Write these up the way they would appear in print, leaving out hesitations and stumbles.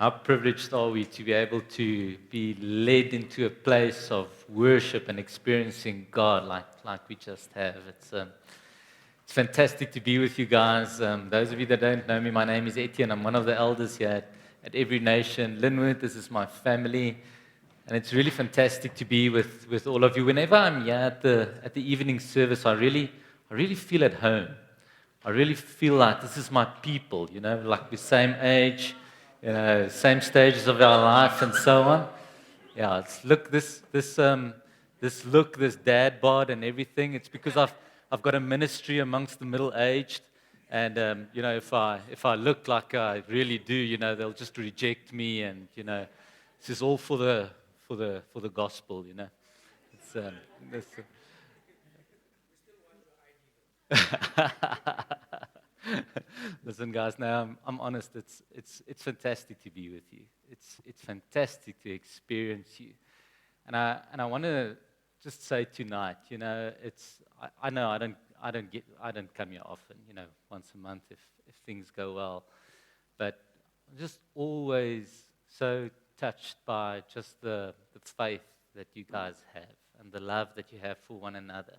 How privileged are we to be able to be led into a place of worship and experiencing God like we just have. It's fantastic to be with you guys. Those of you that don't know me, my name is Etienne. I'm one of the elders here at Every Nation Lynnwood. This is my family. And it's really fantastic to be with all of you. Whenever I'm here at the evening service, I really feel at home. I really feel like this is my people, like the same age, same stages of our life and so on. Yeah, this dad bod and everything. It's because I've got a ministry amongst the middle-aged, and if I look like I really do, they'll just reject me, and this is all for the gospel, It's this. Listen, guys. Now I'm honest. It's fantastic to be with you. It's fantastic to experience you, and I want to just say tonight. I know I don't come here often. Once a month if things go well, but I'm just always so touched by just the faith that you guys have and the love that you have for one another.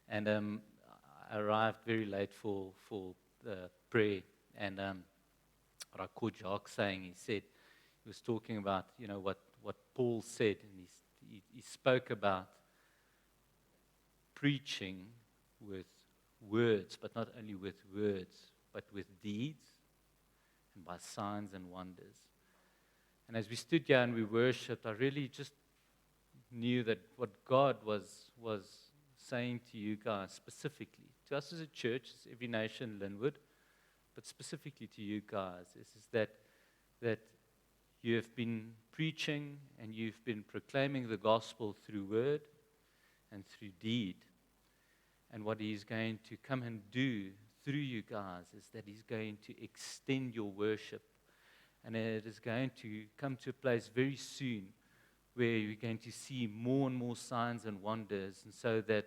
And I arrived very late for the prayer, and what I caught Jacques saying, he was talking about what Paul said, and he spoke about preaching with words, but not only with words, but with deeds and by signs and wonders. And as we stood here and we worshipped, I really just knew that what God was saying to you guys specifically, to us as a church, as Every Nation Lynnwood, but specifically to you guys, is that you have been preaching and you've been proclaiming the gospel through word and through deed. And what He's going to come and do through you guys is that He's going to extend your worship. And it is going to come to a place very soon where you're going to see more and more signs and wonders, and so that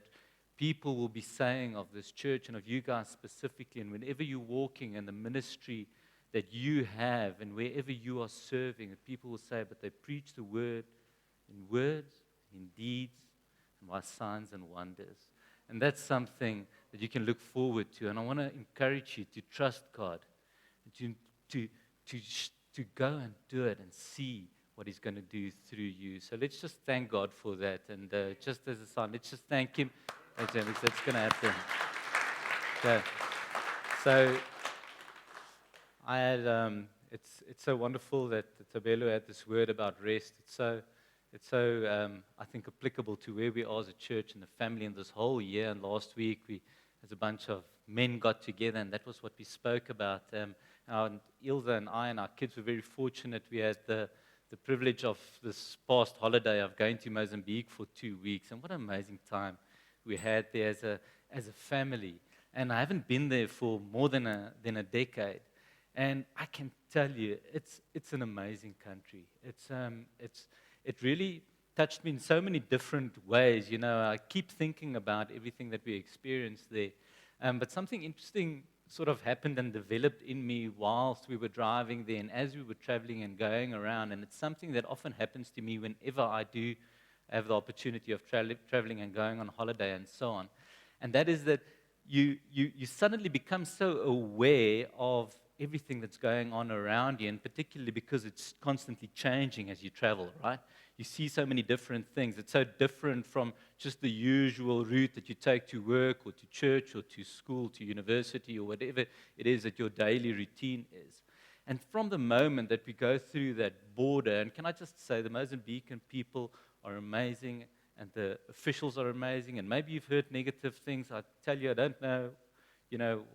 people will be saying of this church and of you guys specifically, and whenever you're walking in the ministry that you have and wherever you are serving, that people will say, but they preach the word in words, in deeds, and by signs and wonders. And that's something that you can look forward to. And I want to encourage you to trust God, to go and do it and see what He's going to do through you. So let's just thank God for that. And just as a sign, let's just thank Him. That's going to happen. Okay. So I had. It's so wonderful that Tabelo had this word about rest. It's so I think applicable to where we are as a church and the family in this whole year. And last week we, as a bunch of men, got together, and that was what we spoke about. Ilza and I and our kids were very fortunate. We had the privilege of this past holiday of going to Mozambique for 2 weeks, and what an amazing time we had there as a family. And I haven't been there for more than a decade, and I can tell you, it's an amazing country. It really touched me in so many different ways. I keep thinking about everything that we experienced there, but something interesting sort of happened and developed in me whilst we were driving there and as we were traveling and going around. And it's something that often happens to me whenever I do have the opportunity of traveling and going on holiday and so on. And that is that you suddenly become so aware of everything that's going on around you, and particularly because it's constantly changing as you travel, right? You see so many different things. It's so different from just the usual route that you take to work or to church or to school, to university, or whatever it is that your daily routine is. And from the moment that we go through that border, and can I just say, the Mozambican people are amazing, and the officials are amazing, and maybe you've heard negative things. I tell you, I don't know,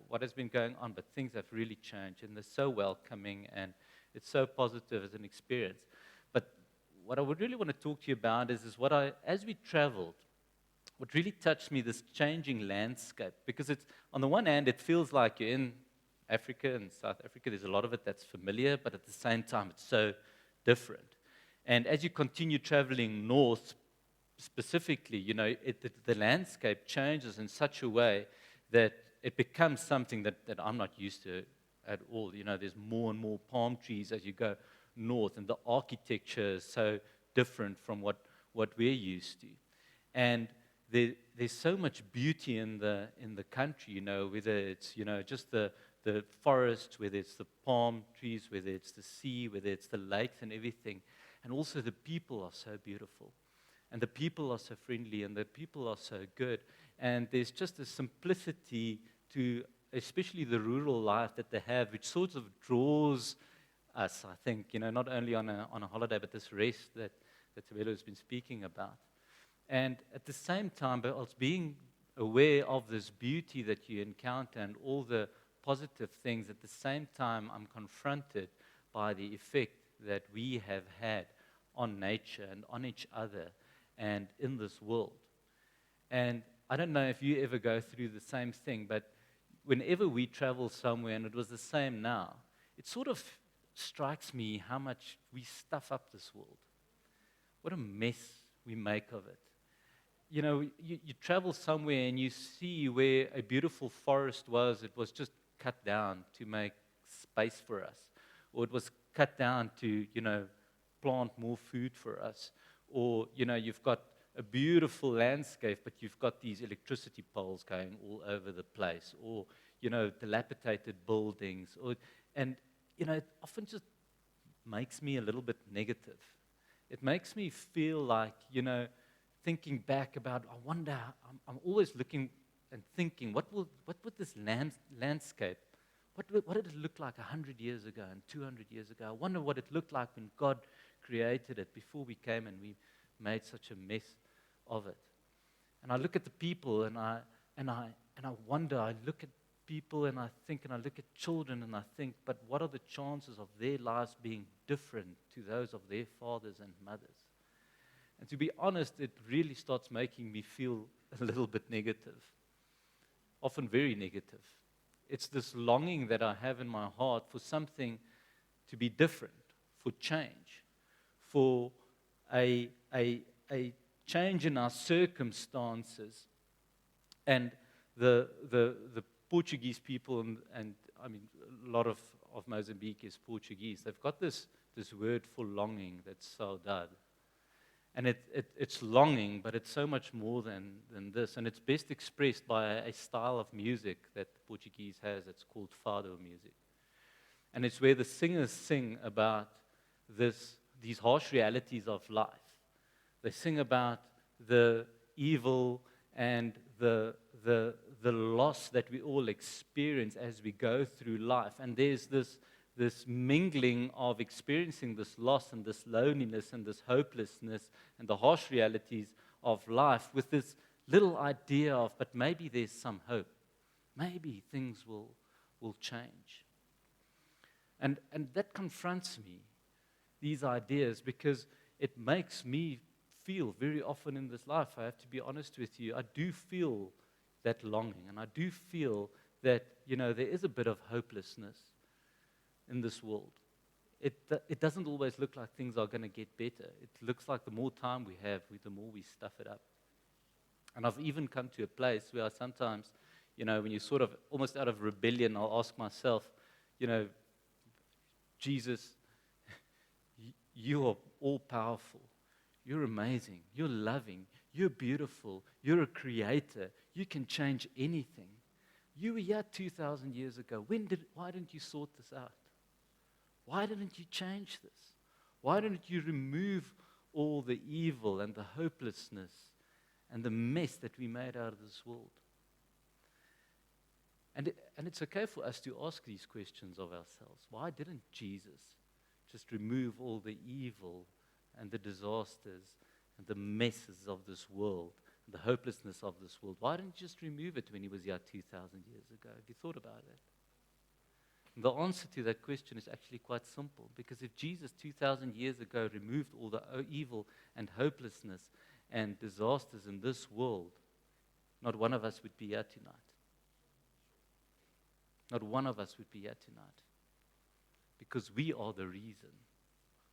what has been going on, but things have really changed, and they're so welcoming, and it's so positive as an experience. But what I would really want to talk to you about is as we traveled, what really touched me, this changing landscape, because it's, on the one hand, it feels like you're in Africa and South Africa. There's a lot of it that's familiar, but at the same time, it's so different. And as you continue traveling north, specifically, the landscape changes in such a way that it becomes something that I'm not used to at all. There's more and more palm trees as you go north, and the architecture is so different from what we're used to. And there's so much beauty in the country, whether it's, just the forest, whether it's the palm trees, whether it's the sea, whether it's the lakes and everything. And also the people are so beautiful. And the people are so friendly, and the people are so good. And there's just a simplicity to especially the rural life that they have, which sort of draws us, I think, not only on a holiday, but this rest that Tabelo has been speaking about. And at the same time, but also being aware of this beauty that you encounter and all the positive things, at the same time, I'm confronted by the effect that we have had on nature and on each other and in this world. And I don't know if you ever go through the same thing, but whenever we travel somewhere, and it was the same now, it sort of strikes me how much we stuff up this world. What a mess we make of it. You travel somewhere and you see where a beautiful forest was. It was just cut down to make space for us. Or it was cut down to, plant more food for us. Or, you've got a beautiful landscape, but you've got these electricity poles going all over the place. Or, dilapidated buildings. It often just makes me a little bit negative. It makes me feel like, thinking back about, I wonder, I'm always looking and thinking, what would this landscape, what did it look like 100 years ago and 200 years ago? I wonder what it looked like when God created it before we came and we made such a mess of it. And I look at the people and I wonder, I look at people and I think, and I look at children and I think, but what are the chances of their lives being different to those of their fathers and mothers? And to be honest, it really starts making me feel a little bit negative, often very negative. It's this longing that I have in my heart for something to be different, for change, for a change in our circumstances. And the Portuguese people, and I mean, a lot of Mozambique is Portuguese. They've got this word for longing that's saudade. And it's longing, but it's so much more than this. And it's best expressed by a style of music that the Portuguese has. It's called fado music. And it's where the singers sing about these harsh realities of life. They sing about the evil and the loss that we all experience as we go through life. And there's this mingling of experiencing this loss and this loneliness and this hopelessness and the harsh realities of life with this little idea of, but maybe there's some hope. Maybe things will change. And that confronts me, these ideas, because it makes me feel very often in this life, I have to be honest with you, I do feel that longing, and I do feel that, there is a bit of hopelessness in this world. It doesn't always look like things are going to get better. It looks like the more time we have, the more we stuff it up. And I've even come to a place where I sometimes, when you're sort of almost out of rebellion, I'll ask myself, Jesus, you are all-powerful. You're amazing. You're loving. You're beautiful. You're a creator. You can change anything. You were here 2,000 years ago. Why didn't you sort this out? Why didn't you change this? Why didn't you remove all the evil and the hopelessness and the mess that we made out of this world? And it's okay for us to ask these questions of ourselves. Why didn't Jesus just remove all the evil and the disasters and the messes of this world and the hopelessness of this world? Why didn't he just remove it when he was here 2,000 years ago? Have you thought about it? And the answer to that question is actually quite simple, because if Jesus 2,000 years ago removed all the evil and hopelessness and disasters in this world, not one of us would be here tonight. Not one of us would be here tonight. Because we are the reason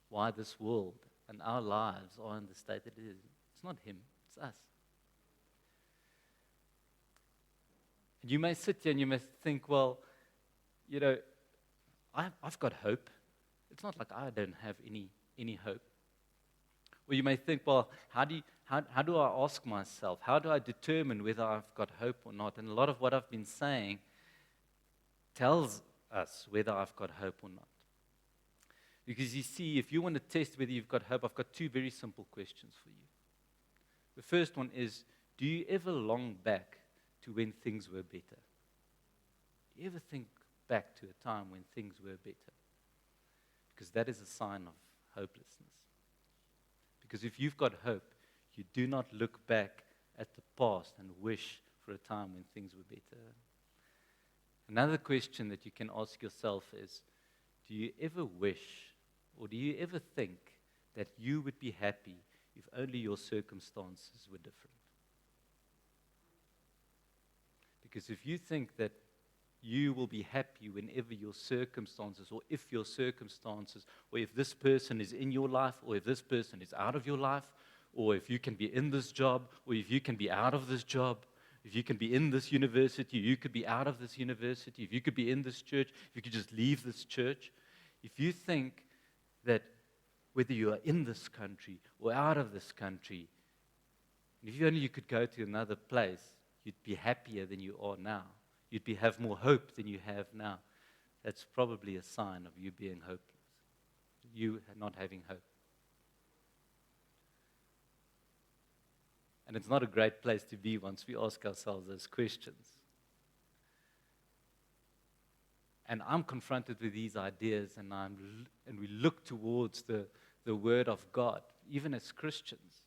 why this world and our lives are in the state that it is. It's not him, it's us. And you may sit here and you may think, well, I've got hope. it's not like I don't have any hope. Or you may think, well, how do I ask myself? How do I determine whether I've got hope or not? And a lot of what I've been saying tells us whether I've got hope or not. Because you see, if you want to test whether you've got hope, I've got two very simple questions for you. The first one is, do you ever long back to when things were better? Do you ever think back to a time when things were better? Because that is a sign of hopelessness. Because if you've got hope, you do not look back at the past and wish for a time when things were better. Another question that you can ask yourself is, do you ever wish or do you ever think that you would be happy if only your circumstances were different? Because if you think that you will be happy whenever your circumstances, or if your circumstances, or if this person is in your life, or if this person is out of your life, or if you can be in this job, or if you can be out of this job, if you can be in this university, you could be out of this university, if you could be in this church, if you could just leave this church. If you think that whether you are in this country or out of this country, if you only could go to another place, you'd be happier than you are now. You'd have more hope than you have now. That's probably a sign of you being hopeless, you not having hope. And it's not a great place to be once we ask ourselves those questions. And I'm confronted with these ideas, and we look towards the Word of God, even as Christians.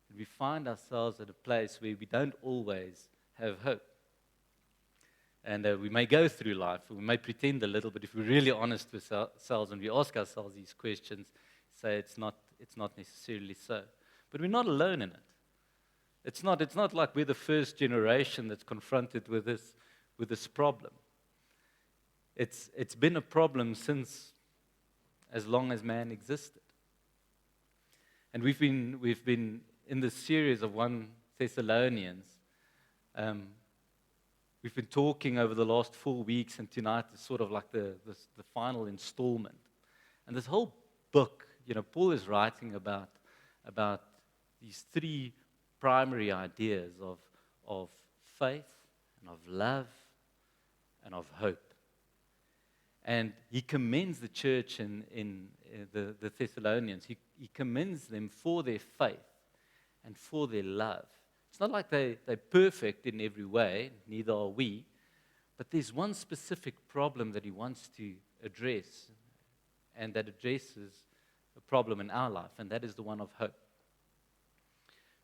And we find ourselves at a place where we don't always have hope. And we may go through life, we may pretend a little, but if we're really honest with ourselves and we ask ourselves these questions, say it's not necessarily so. But we're not alone in it. It's not like we're the first generation that's confronted with this problem. It's been a problem since as long as man existed. And we've been in this series of 1 Thessalonians. We've been talking over the last 4 weeks, and tonight is sort of like the final installment. And this whole book, Paul is writing about these three primary ideas of faith and of love and of hope. And he commends the church in the Thessalonians. He commends them for their faith and for their love. It's not like they're perfect in every way, neither are we, but there's one specific problem that he wants to address, and that addresses a problem in our life, and that is the one of hope.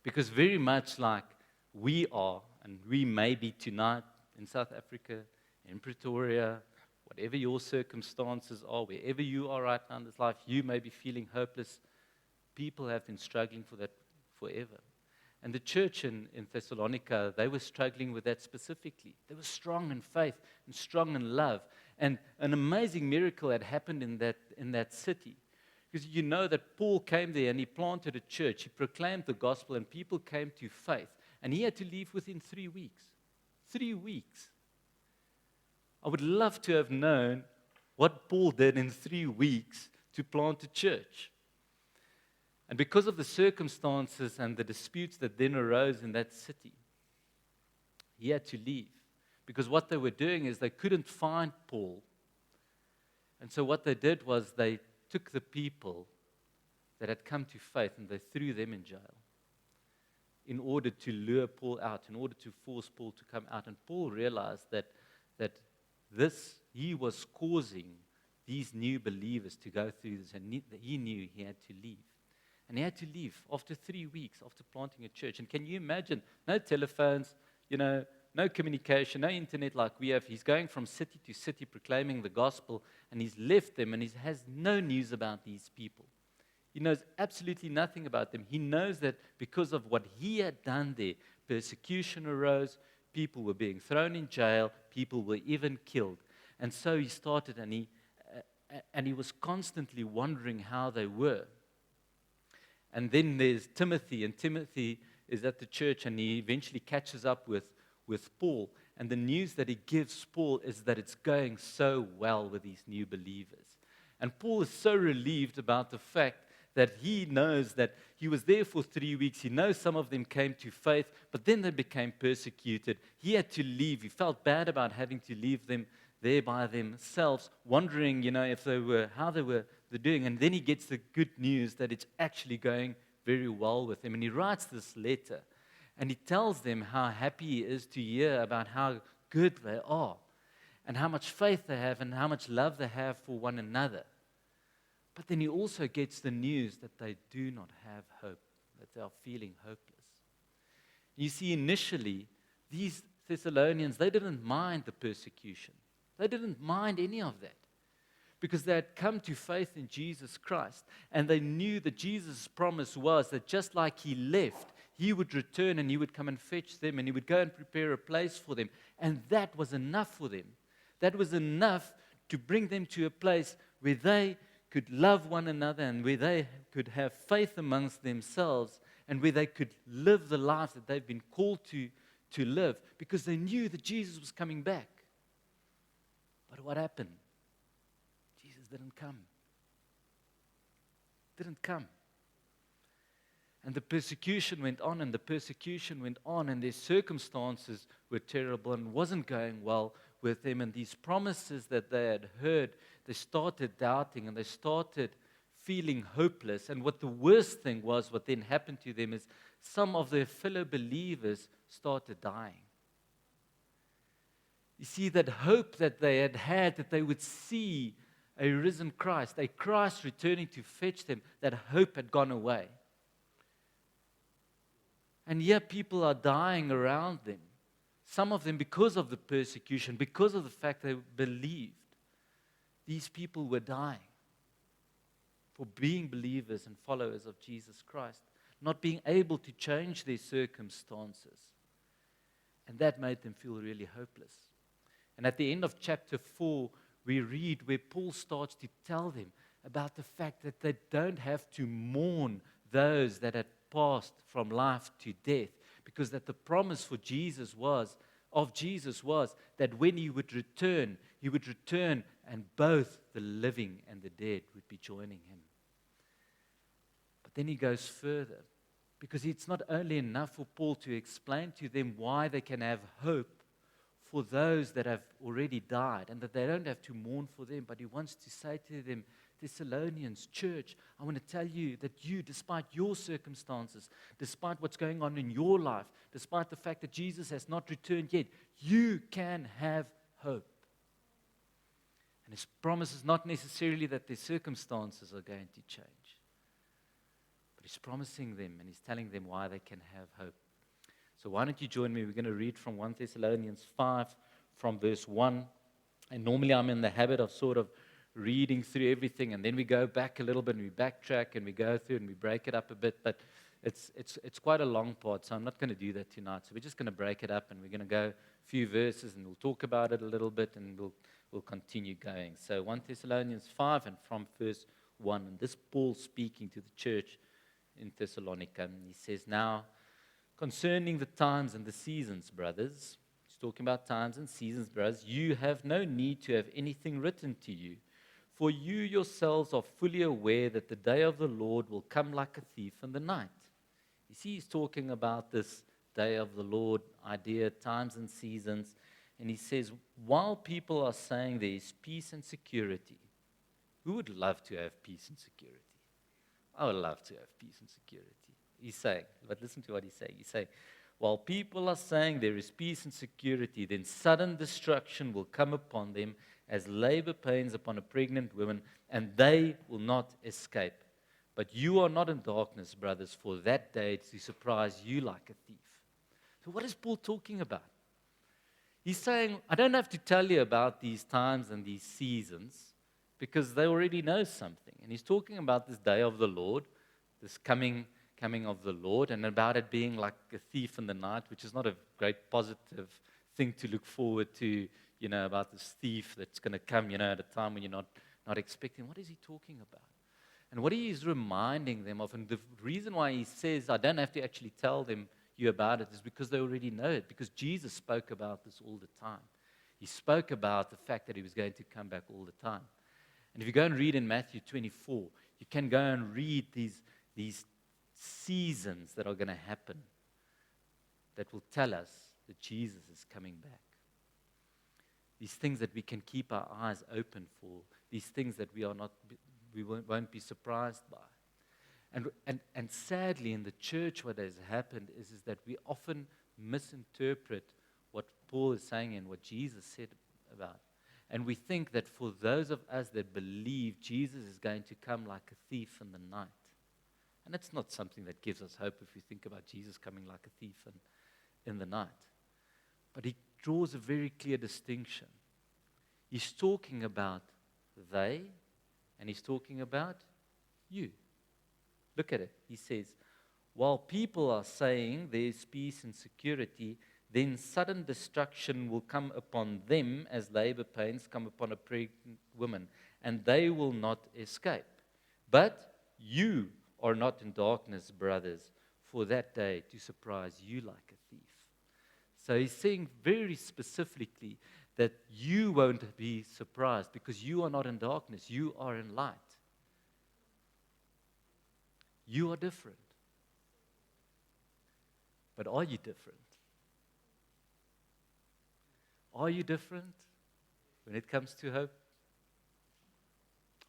Because very much like we are, and we may be tonight in South Africa, in Pretoria, whatever your circumstances are, wherever you are right now in this life, you may be feeling hopeless. People have been struggling for that forever. And the church in Thessalonica, they were struggling with that specifically. They were strong in faith and strong in love. And an amazing miracle had happened in that city. Because you know that Paul came there and he planted a church. He proclaimed the gospel and people came to faith. And he had to leave within 3 weeks. 3 weeks. I would love to have known what Paul did in 3 weeks to plant a church. And because of the circumstances and the disputes that then arose in that city, he had to leave. Because what they were doing is they couldn't find Paul. And so what they did was they took the people that had come to faith and they threw them in jail in order to lure Paul out, in order to force Paul to come out. And Paul realized that he was causing these new believers to go through this, and he knew he had to leave. And he had to leave after 3 weeks, after planting a church. And can you imagine? No telephones, no communication, no internet like we have. He's going from city to city proclaiming the gospel, and he's left them, and he has no news about these people. He knows absolutely nothing about them. He knows that because of what he had done there, persecution arose, people were being thrown in jail, people were even killed. And so he started, and he was constantly wondering how they were. And then there's Timothy, and Timothy is at the church, and he eventually catches up with Paul. And the news that he gives Paul is that it's going so well with these new believers. And Paul is so relieved about the fact that he knows that he was there for 3 weeks. He knows some of them came to faith, but then they became persecuted. He had to leave. He felt bad about having to leave them there by themselves, wondering, if how they were doing. And then he gets the good news that it's actually going very well with them. And he writes this letter, and he tells them how happy he is to hear about how good they are, and how much faith they have, and how much love they have for one another. But then he also gets the news that they do not have hope, that they are feeling hopeless. You see, initially, these Thessalonians, they didn't mind the persecution. They didn't mind any of that, because they had come to faith in Jesus Christ, and they knew that Jesus' promise was that just like he left, he would return and he would come and fetch them, and he would go and prepare a place for them. And that was enough for them. That was enough to bring them to a place where they could love one another, and where they could have faith amongst themselves, and where they could live the life that they've been called to live, because they knew that Jesus was coming back. But what happened? Jesus didn't come. Didn't come. And the persecution went on, and the persecution went on, and their circumstances were terrible and wasn't going well with them. And these promises that they had heard, they started doubting, and they started feeling hopeless. And what the worst thing was, what then happened to them, is some of their fellow believers started dying. You see, that hope that they had, that they would see a risen Christ, a Christ returning to fetch them, that hope had gone away. And yet people are dying around them. Some of them because of the persecution, because of the fact they believed. These people were dying for being believers and followers of Jesus Christ, not being able to change their circumstances. And that made them feel really hopeless. And at the end of chapter 4, we read where Paul starts to tell them about the fact that they don't have to mourn those that had passed from life to death, because that the promise for Jesus was that when he would return and both the living and the dead would be joining him. But then he goes further, because it's not only enough for Paul to explain to them why they can have hope for those that have already died, and that they don't have to mourn for them, but he wants to say to them, Thessalonians, church, I want to tell you that you, despite your circumstances, despite what's going on in your life, despite the fact that Jesus has not returned yet, you can have hope. And his promise is not necessarily that their circumstances are going to change, but he's promising them, and he's telling them why they can have hope. So why don't you join me? We're going to read from 1 Thessalonians 5 from verse 1. And normally I'm in the habit of sort of reading through everything, and then we go back a little bit and we backtrack and we go through and we break it up a bit. But it's quite a long part, so I'm not going to do that tonight. So we're just going to break it up, and we're going to go a few verses, and we'll talk about it a little bit, and we'll continue going. So 1 Thessalonians 5 and from verse 1. And this Paul speaking to the church in Thessalonica. And he says, now, concerning the times and the seasons, brothers, he's talking about times and seasons, brothers, you have no need to have anything written to you, for you yourselves are fully aware that the day of the Lord will come like a thief in the night. You see, he's talking about this day of the Lord idea, times and seasons, and he says, while people are saying there is peace and security, who would love to have peace and security? I would love to have peace and security. He's saying, but listen to what he's saying. He's saying, while people are saying there is peace and security, then sudden destruction will come upon them as labor pains upon a pregnant woman, and they will not escape. But you are not in darkness, brothers, for that day to surprise you like a thief. So what is Paul talking about? He's saying, I don't have to tell you about these times and these seasons, because they already know something. And he's talking about this day of the Lord, this coming of the Lord, and about it being like a thief in the night, which is not a great positive thing to look forward to, about this thief that's going to come, at a time when you're not expecting. What is he talking about? And what he is reminding them of, and the reason why he says, I don't have to actually tell you about it, is because they already know it, because Jesus spoke about this all the time. He spoke about the fact that he was going to come back all the time. And if you go and read in Matthew 24, you can go and read these seasons that are going to happen that will tell us that Jesus is coming back. These things that we can keep our eyes open for, these things that we won't be surprised by. And sadly, in the church, what has happened is that we often misinterpret what Paul is saying and what Jesus said about. And we think that for those of us that believe, Jesus is going to come like a thief in the night. And it's not something that gives us hope if we think about Jesus coming like a thief in the night. But he draws a very clear distinction. He's talking about they, and he's talking about you. Look at it. He says, while people are saying there's peace and security, then sudden destruction will come upon them as labor pains come upon a pregnant woman, and they will not escape. But you are not in darkness, brothers, for that day to surprise you like a thief. So he's saying very specifically that you won't be surprised because you are not in darkness, you are in light. You are different. But are you different? Are you different when it comes to hope?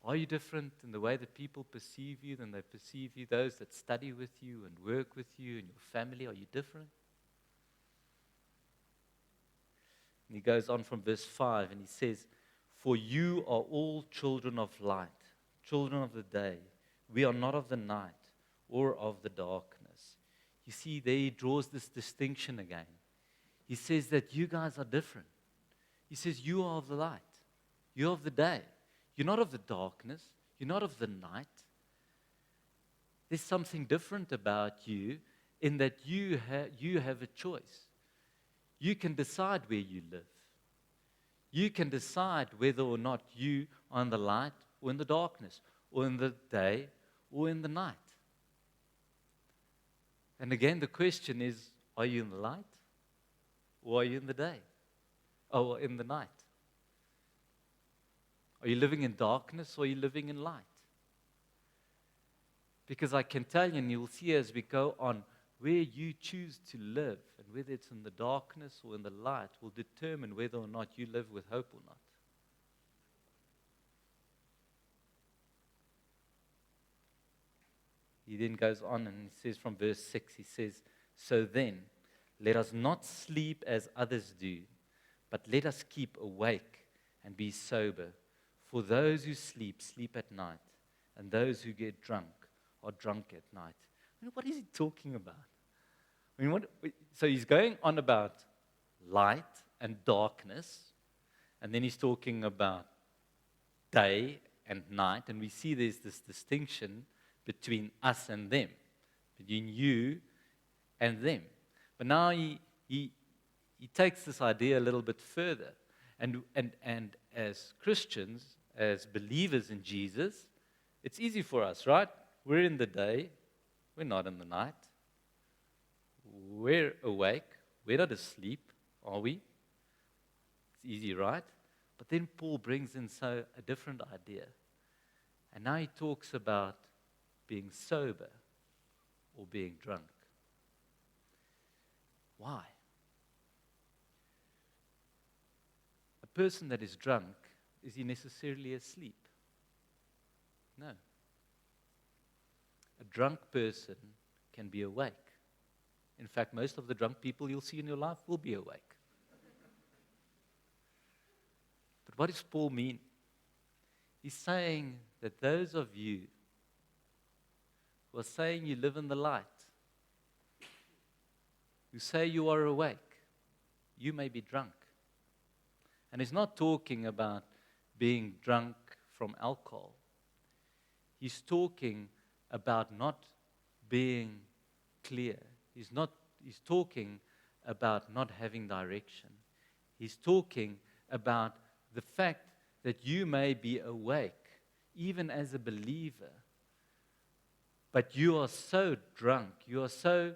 Are you different in the way that people perceive you than they perceive you? Those that study with you and work with you and your family, are you different? And he goes on from verse 5 and he says, for you are all children of light, children of the day. We are not of the night or of the darkness. You see, there he draws this distinction again. He says that you guys are different. He says you are of the light. You're of the day. You're not of the darkness. You're not of the night. There's something different about you in that you have a choice. You can decide where you live. You can decide whether or not you are in the light or in the darkness, or in the day or in the night. And again, the question is, are you in the light or are you in the day? Or in the night? Are you living in darkness or are you living in light? Because I can tell you, and you'll see as we go on, where you choose to live, and whether it's in the darkness or in the light, will determine whether or not you live with hope or not. He then goes on and he says from verse 6, he says, so then, let us not sleep as others do, but let us keep awake and be sober. For those who sleep, sleep at night, and those who get drunk are drunk at night. I mean, what is he talking about? I mean, so he's going on about light and darkness, and then he's talking about day and night, and we see there's this distinction between us and them, between you and them. But now he takes this idea a little bit further, and as Christians, as believers in Jesus, it's easy for us, right? We're in the day, we're not in the night. We're awake, we're not asleep, are we? It's easy, right? But then Paul brings in a different idea. And now he talks about being sober or being drunk. Why? A person that is drunk, is he necessarily asleep? No. A drunk person can be awake. In fact, most of the drunk people you'll see in your life will be awake. But what does Paul mean? He's saying that those of you who are saying you live in the light, who say you are awake, you may be drunk. And he's not talking about being drunk from alcohol. He's talking about not being clear. He's talking about not having direction. He's talking about the fact that you may be awake, even as a believer, but you are so drunk, you are so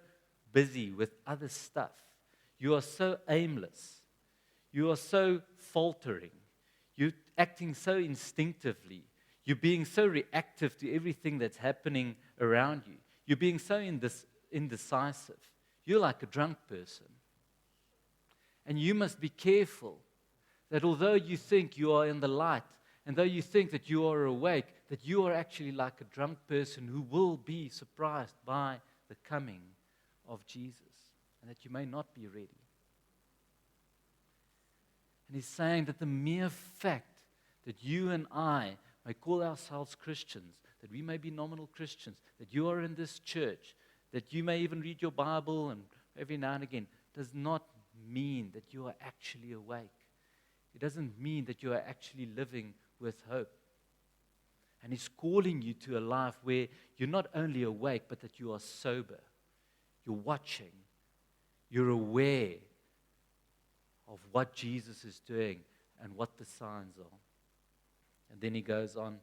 busy with other stuff, you are so aimless, you are so faltering, you're acting so instinctively, You're being so reactive to everything that's happening around you. You're being so indecisive. You're like a drunk person. And you must be careful that although you think you are in the light, and though you think that you are awake, that you are actually like a drunk person who will be surprised by the coming of Jesus, and that you may not be ready. And he's saying that the mere fact that you and I may call ourselves Christians, that we may be nominal Christians, that you are in this church, that you may even read your Bible and every now and again, does not mean that you are actually awake. It doesn't mean that you are actually living with hope. And he's calling you to a life where you're not only awake, but that you are sober. You're watching. You're aware of what Jesus is doing and what the signs are. And then he goes on.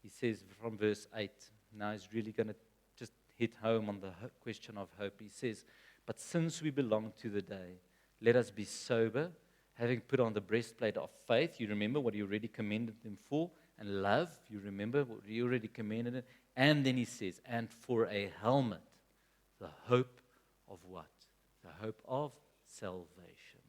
He says from verse 8, now he's really going to just hit home on the question of hope. He says, but since we belong to the day, let us be sober, having put on the breastplate of faith. You remember what he already commended them for. And love, you remember what he already commended it. And then he says, and for a helmet, the hope of what? The hope of salvation.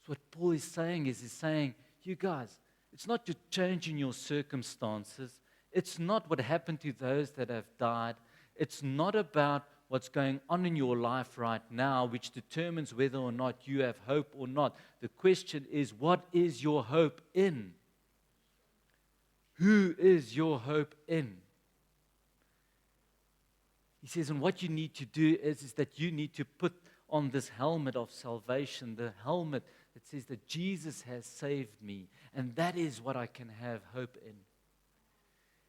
So what Paul is saying is, he's saying, you guys, it's not just changing your circumstances. It's not what happened to those that have died. It's not about what's going on in your life right now, which determines whether or not you have hope or not. The question is, what is your hope in? Who is your hope in? He says, and what you need to do is that you need to put on this helmet of salvation, the helmet that says that Jesus has saved me, and that is what I can have hope in.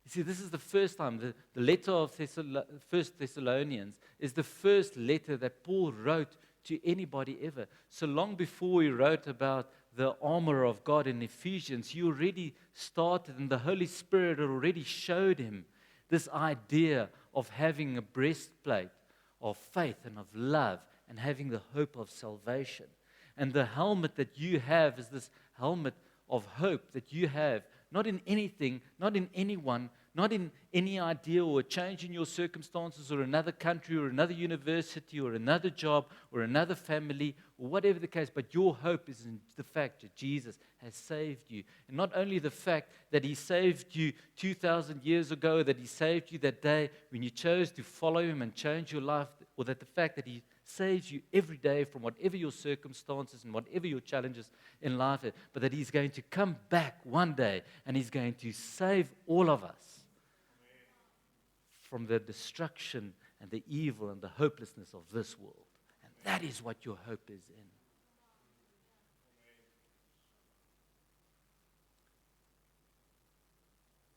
You see, this is the first time, the letter of 1 Thessalonians is the first letter that Paul wrote to anybody ever. So long before he wrote about the armor of God in Ephesians, he already started, and the Holy Spirit had already showed him this idea of having a breastplate of faith and of love and having the hope of salvation. And the helmet that you have is this helmet of hope that you have, not in anything, not in anyone, not in any idea or a change in your circumstances or another country or another university or another job or another family or whatever the case, but your hope is in the fact that Jesus has saved you. And not only the fact that he saved you 2,000 years ago, that he saved you that day when you chose to follow him and change your life, or that the fact that he saves you every day from whatever your circumstances and whatever your challenges in life are, but that he's going to come back one day and he's going to save all of us from the destruction and the evil and the hopelessness of this world. And that is what your hope is in.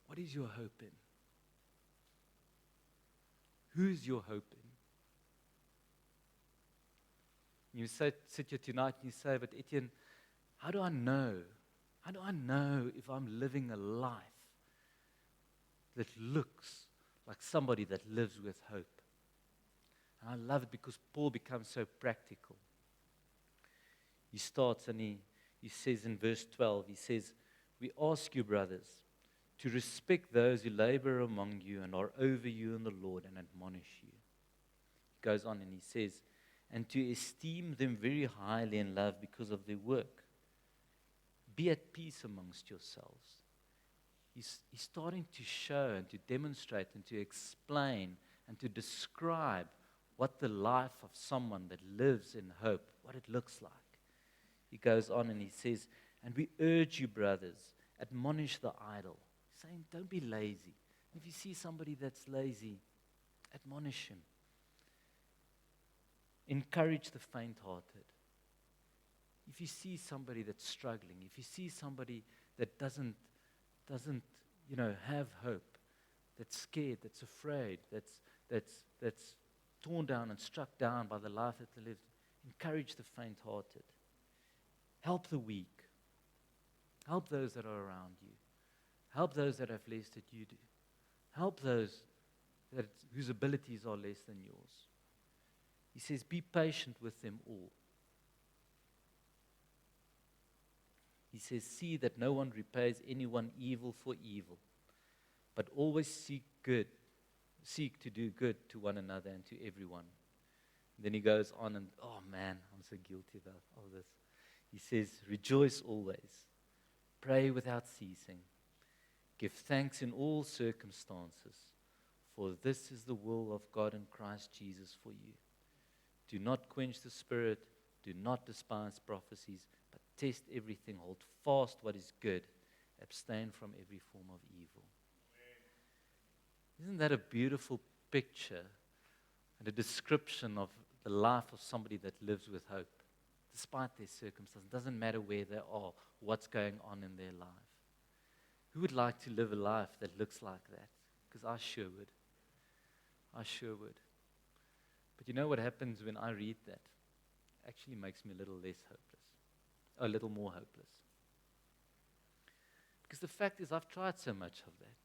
What is your hope in? Who's your hope in? You sit here tonight and you say, but Etienne, how do I know? How do I know if I'm living a life that looks like somebody that lives with hope? And I love it because Paul becomes so practical. He starts and he says in verse 12, he says, we ask you, brothers, to respect those who labor among you and are over you in the Lord and admonish you. He goes on and he says, and to esteem them very highly in love because of their work. Be at peace amongst yourselves. He's starting to show and to demonstrate and to explain and to describe what the life of someone that lives in hope, what it looks like. He goes on and he says, and we urge you, brothers, admonish the idle. He's saying, don't be lazy. If you see somebody that's lazy, admonish him. Encourage the faint-hearted. If you see somebody that's struggling, if you see somebody that doesn't have hope, that's scared, that's afraid, that's torn down and struck down by the life that they live, encourage the faint-hearted. Help the weak. Help those that are around you. Help those that have less than you do. Help those whose abilities are less than yours. He says, be patient with them all. He says, see that no one repays anyone evil for evil, but always seek to do good to one another and to everyone. Then he goes on and, oh man, I'm so guilty about all this. He says, rejoice always, pray without ceasing, give thanks in all circumstances, for this is the will of God in Christ Jesus for you. Do not quench the spirit, do not despise prophecies, but test everything, hold fast what is good, abstain from every form of evil. Isn't that a beautiful picture and a description of the life of somebody that lives with hope, despite their circumstances? It doesn't matter where they are, what's going on in their life. Who would like to live a life that looks like that? Because I sure would. I sure would. But you know what happens when I read that? It actually makes me a little less hopeless, a little more hopeless. Because the fact is, I've tried so much of that.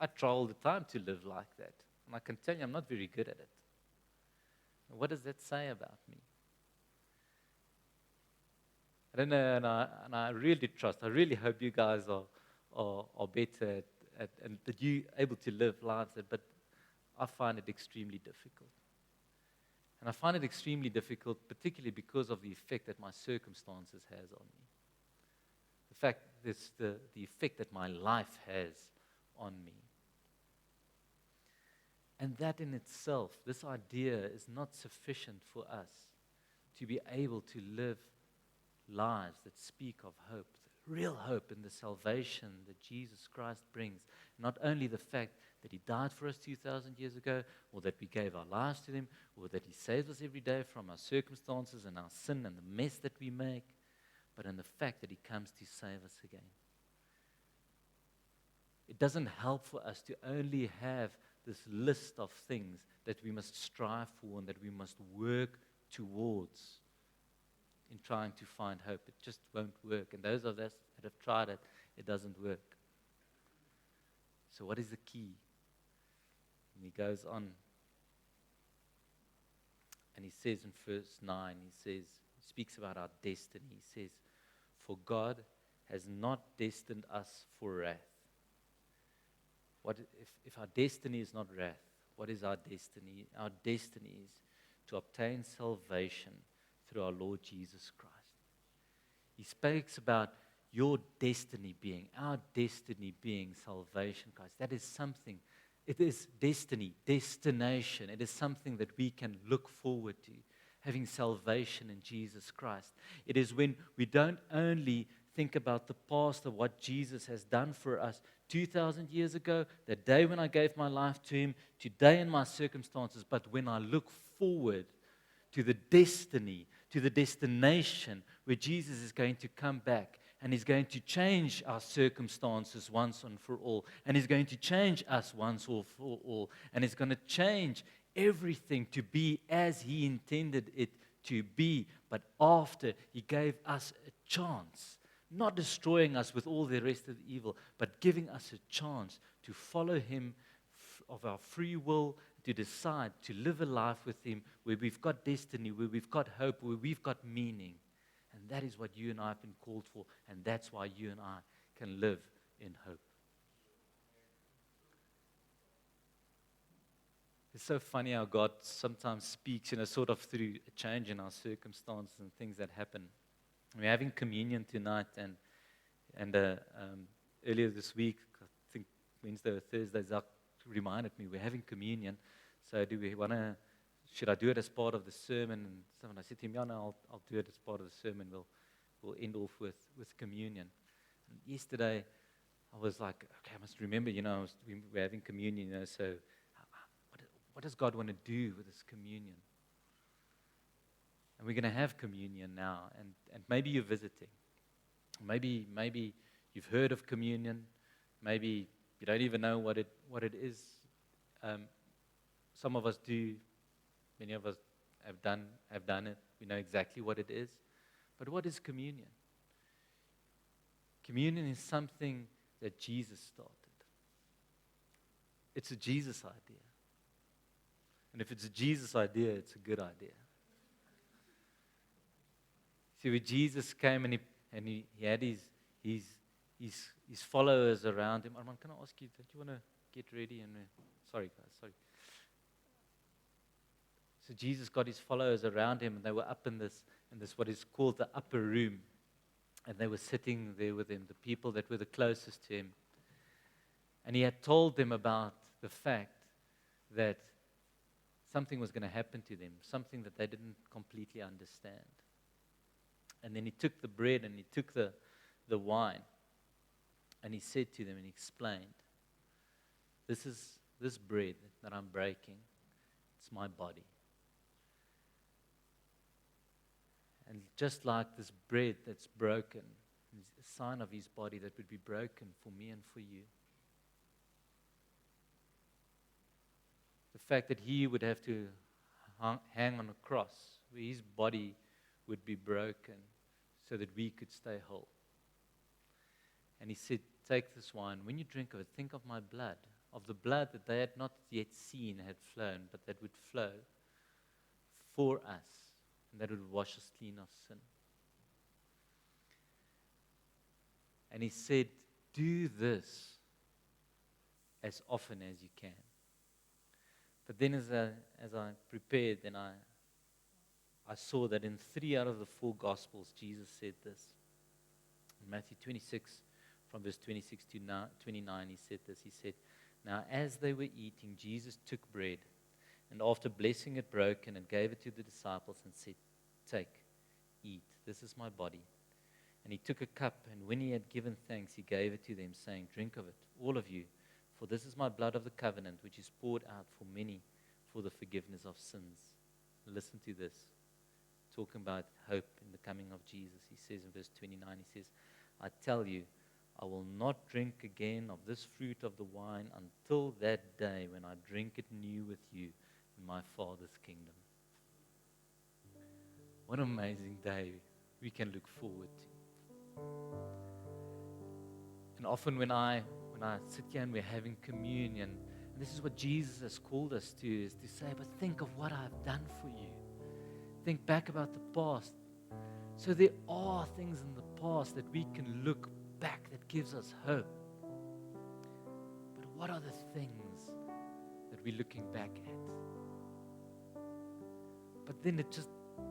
I try all the time to live like that. And I can tell you, I'm not very good at it. What does that say about me? I don't know, and I really trust, I really hope you guys are better and that you're able to live lives that, but I find it extremely difficult. And I find it extremely difficult, particularly because of the effect that my circumstances has on me. The fact, the effect that my life has on me. And that in itself, this idea is not sufficient for us to be able to live lives that speak of hope, real hope in the salvation that Jesus Christ brings. Not only the fact that He died for us 2,000 years ago, or that we gave our lives to Him, or that He saves us every day from our circumstances and our sin and the mess that we make, but in the fact that He comes to save us again. It doesn't help for us to only have this list of things that we must strive for and that we must work towards in trying to find hope. It just won't work. And those of us that have tried it, it doesn't work. So what is the key? And he goes on and he says in verse 9, he speaks about our destiny. He says, for God has not destined us for wrath. What if our destiny is not wrath? What is our destiny? Our destiny is to obtain salvation through our Lord Jesus Christ. He speaks about your destiny being, our destiny being salvation, Christ. That is something, it is destiny, destination. It is something that we can look forward to, having salvation in Jesus Christ. It is when we don't only think about the past of what Jesus has done for us 2,000 years ago, the day when I gave my life to Him, today in my circumstances, but when I look forward to the destiny, to the destination where Jesus is going to come back and He's going to change our circumstances once and for all, and He's going to change us once and for all, and He's going to change everything to be as He intended it to be, but after He gave us a chance. Not destroying us with all the rest of the evil, but giving us a chance to follow Him of our free will, to decide to live a life with Him where we've got destiny, where we've got hope, where we've got meaning. And that is what you and I have been called for, and that's why you and I can live in hope. It's so funny how God sometimes speaks, sort of through a change in our circumstances and things that happen. We're having communion tonight, and earlier this week, I think Wednesday or Thursday, Zach reminded me we're having communion. So should I do it as part of the sermon? And someone, I said to him, yeah, no, I'll do it as part of the sermon. We'll end off with communion. And yesterday, I was like, okay, I must remember, we're having communion, so what does God want to do with this communion? And we're going to have communion now, and maybe you're visiting. Maybe you've heard of communion. Maybe you don't even know what it is. Some of us do. Many of us have done it. We know exactly what it is. But what is communion? Communion is something that Jesus started. It's a Jesus idea. And if it's a Jesus idea, it's a good idea. See, when Jesus came and he had his followers around him. Arman, can I ask you, don't you want to get ready? Sorry, guys, sorry. So Jesus got his followers around him, and they were up in this what is called the upper room. And they were sitting there with him, the people that were the closest to him. And he had told them about the fact that something was going to happen to them, something that they didn't completely understand. And then he took the bread and he took the wine, and he said to them and he explained, this bread that I'm breaking, it's my body. And just like this bread that's broken, is a sign of his body that would be broken for me and for you. The fact that he would have to hang on a cross, where his body would be broken so that we could stay whole. And he said, take this wine. When you drink of it, think of my blood, of the blood that they had not yet seen had flown, but that would flow for us, and that would wash us clean of sin. And he said, do this as often as you can. But then as I prepared, then I saw that in 3 out of the 4 Gospels, Jesus said this. In Matthew 26, from verse 26 to 29, he said this. He said, now as they were eating, Jesus took bread, and after blessing it, broke it, and gave it to the disciples, and said, take, eat, this is my body. And he took a cup, and when he had given thanks, he gave it to them, saying, drink of it, all of you, for this is my blood of the covenant, which is poured out for many for the forgiveness of sins. Listen to this. Talking about hope in the coming of Jesus. He says in verse 29, he says, I tell you, I will not drink again of this fruit of the wine until that day when I drink it new with you in my Father's kingdom. What an amazing day we can look forward to. And often when I sit here and we're having communion, and this is what Jesus has called us to, is to say, but think of what I've done for you. Think back about the past. So there are things in the past that we can look back that gives us hope. But what are the things that we're looking back at? But then it just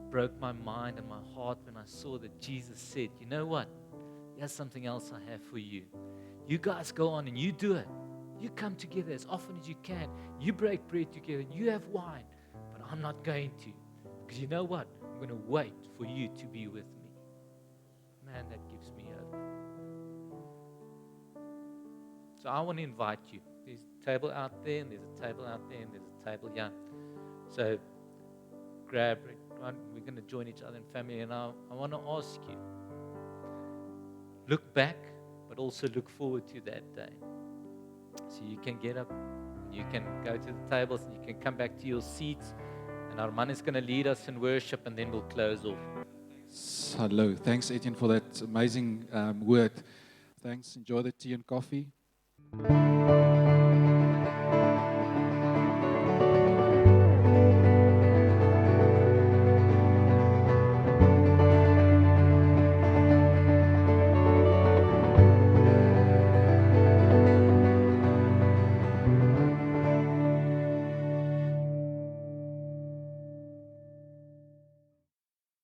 broke my mind and my heart when I saw that Jesus said, you know what? Here's something else I have for you. You guys go on and you do it. You come together as often as you can. You break bread together. You have wine. But I'm not going to. Because you know what? I'm going to wait for you to be with me. Man, that gives me hope. So I want to invite you. There's a table out there, and there's a table out there, and there's a table here. So grab it. We're going to join each other in family. And I want to ask you, look back, but also look forward to that day. So you can get up, you can go to the tables, and you can come back to your seats. And our man is going to lead us in worship, and then we'll close off. Hello. Thanks, Etienne, for that amazing word. Thanks. Enjoy the tea and coffee.